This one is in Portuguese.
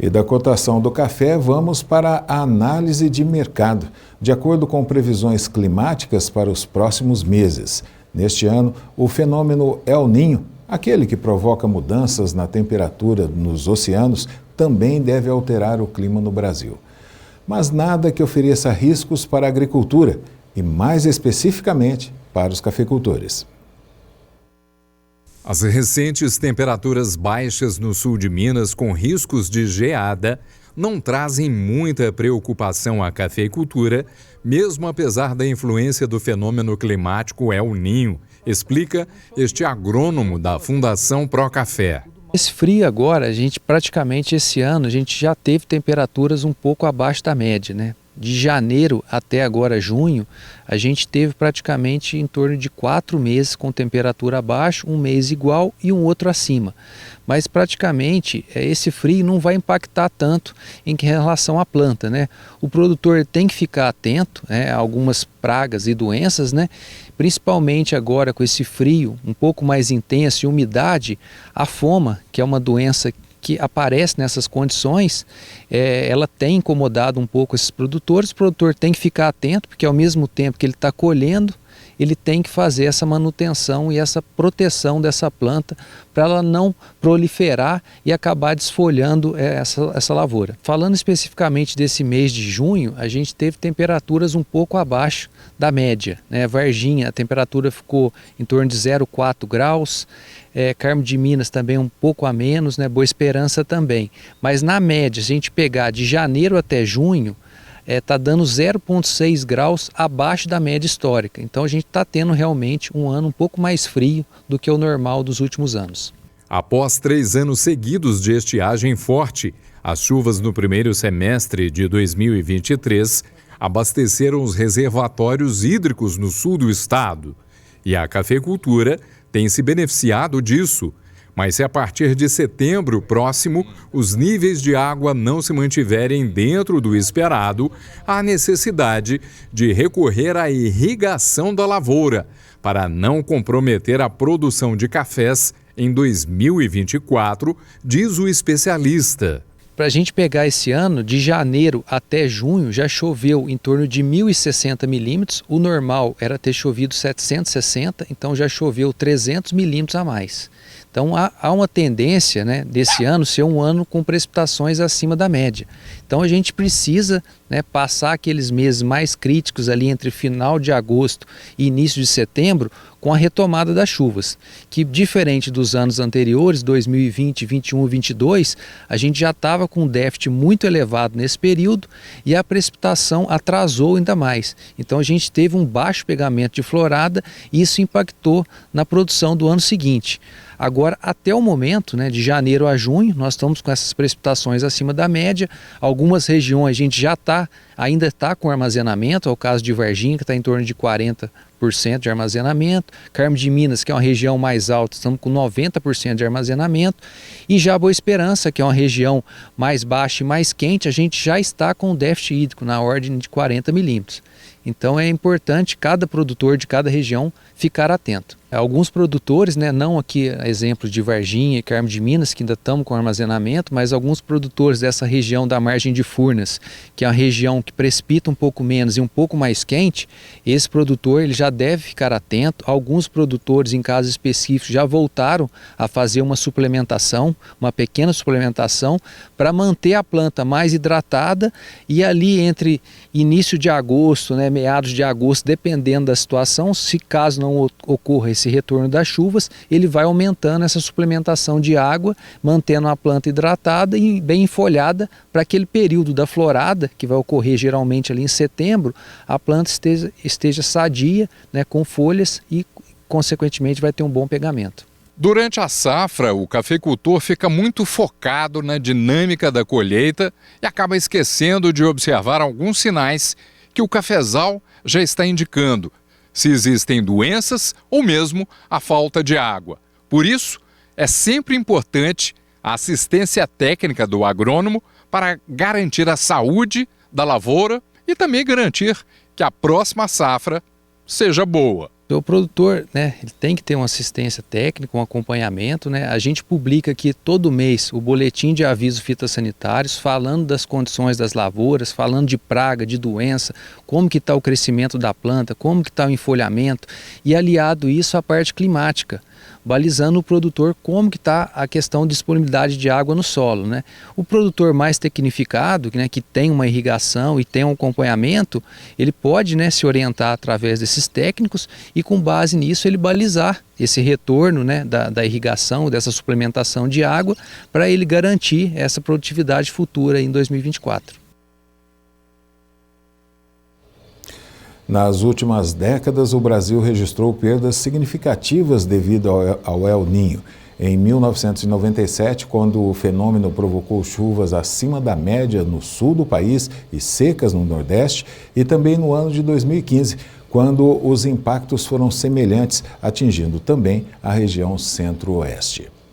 E da cotação do café, vamos para a análise de mercado, de acordo com previsões climáticas para os próximos meses. Neste ano, o fenômeno El Niño, aquele que provoca mudanças na temperatura nos oceanos, também deve alterar o clima no Brasil. Mas nada que ofereça riscos para a agricultura e, mais especificamente, para os cafeicultores. As recentes temperaturas baixas no sul de Minas, com riscos de geada, não trazem muita preocupação à cafeicultura, mesmo apesar da influência do fenômeno climático El Niño, explica este agrônomo da Fundação Procafé. Esse frio agora, esse ano, a gente já teve temperaturas um pouco abaixo da média, né? De janeiro até agora junho, a gente teve praticamente em torno de 4 meses com temperatura abaixo, um mês igual e um outro acima. Mas praticamente esse frio não vai impactar tanto em relação à planta, né? O produtor tem que ficar atento, a algumas pragas e doenças, né? Principalmente agora com esse frio um pouco mais intenso e umidade, a foma, que é uma doença que aparece nessas condições, ela tem incomodado um pouco esses produtores. O produtor tem que ficar atento, porque ao mesmo tempo que ele está colhendo, ele tem que fazer essa manutenção e essa proteção dessa planta para ela não proliferar e acabar desfolhando essa lavoura. Falando especificamente desse mês de junho, a gente teve temperaturas um pouco abaixo da média, né? Varginha, a temperatura ficou em torno de 0,4 graus, Carmo de Minas também um pouco a menos, né? Boa Esperança também. Mas na média, se a gente pegar de janeiro até junho, está dando 0,6 graus abaixo da média histórica. Então a gente está tendo realmente um ano um pouco mais frio do que o normal dos últimos anos. Após 3 anos seguidos de estiagem forte, as chuvas no primeiro semestre de 2023 abasteceram os reservatórios hídricos no sul do estado. E a cafeicultura tem se beneficiado disso. Mas se a partir de setembro próximo os níveis de água não se mantiverem dentro do esperado, há necessidade de recorrer à irrigação da lavoura para não comprometer a produção de cafés em 2024, diz o especialista. Para a gente pegar esse ano, de janeiro até junho, já choveu em torno de 1.060 milímetros. O normal era ter chovido 760, então já choveu 300 milímetros a mais. Então há uma tendência, né, desse ano ser um ano com precipitações acima da média. Então a gente precisa, né, passar aqueles meses mais críticos ali entre final de agosto e início de setembro com a retomada das chuvas, que diferente dos anos anteriores, 2020, 21, 22, a gente já estava com um déficit muito elevado nesse período e a precipitação atrasou ainda mais. Então a gente teve um baixo pegamento de florada e isso impactou na produção do ano seguinte. Agora, até o momento, né, de janeiro a junho, nós estamos com essas precipitações acima da média. Algumas regiões a gente já ainda está com armazenamento, é o caso de Varginha, que está em torno de 40% de armazenamento. Carmo de Minas, que é uma região mais alta, estamos com 90% de armazenamento. E já Boa Esperança, que é uma região mais baixa e mais quente, a gente já está com déficit hídrico na ordem de 40 milímetros. Então é importante cada produtor de cada região ficar atento. Alguns produtores, né, não aqui exemplo de Varginha e Carmo de Minas, que ainda estamos com armazenamento, mas alguns produtores dessa região da margem de Furnas, que é uma região que precipita um pouco menos e um pouco mais quente, esse produtor ele já deve ficar atento. Alguns produtores, em casos específicos, já voltaram a fazer uma suplementação, uma pequena suplementação, para manter a planta mais hidratada e ali entre início de agosto, né, meados de agosto, dependendo da situação, se caso não ocorra esse retorno das chuvas, ele vai aumentando essa suplementação de água, mantendo a planta hidratada e bem enfolhada para aquele período da florada, que vai ocorrer geralmente ali em setembro, a planta esteja sadia, né, com folhas e, consequentemente, vai ter um bom pegamento. Durante a safra, o cafeicultor fica muito focado na dinâmica da colheita e acaba esquecendo de observar alguns sinais que o cafezal já está indicando, se existem doenças ou mesmo a falta de água. Por isso, é sempre importante a assistência técnica do agrônomo para garantir a saúde da lavoura e também garantir que a próxima safra seja boa. O produtor, né, ele tem que ter uma assistência técnica, um acompanhamento, né? A gente publica aqui todo mês o boletim de avisos fitossanitários, falando das condições das lavouras, falando de praga, de doença, como que está o crescimento da planta, como que está o enfolhamento, e aliado isso à parte climática, balizando o produtor como que está a questão de disponibilidade de água no solo, né? O produtor mais tecnificado, né, que tem uma irrigação e tem um acompanhamento, ele pode, né, se orientar através desses técnicos e com base nisso ele balizar esse retorno, né, da irrigação, dessa suplementação de água, para ele garantir essa produtividade futura em 2024. Nas últimas décadas, o Brasil registrou perdas significativas devido ao El Niño. Em 1997, quando o fenômeno provocou chuvas acima da média no sul do país e secas no Nordeste, e também no ano de 2015, quando os impactos foram semelhantes, atingindo também a região Centro-Oeste.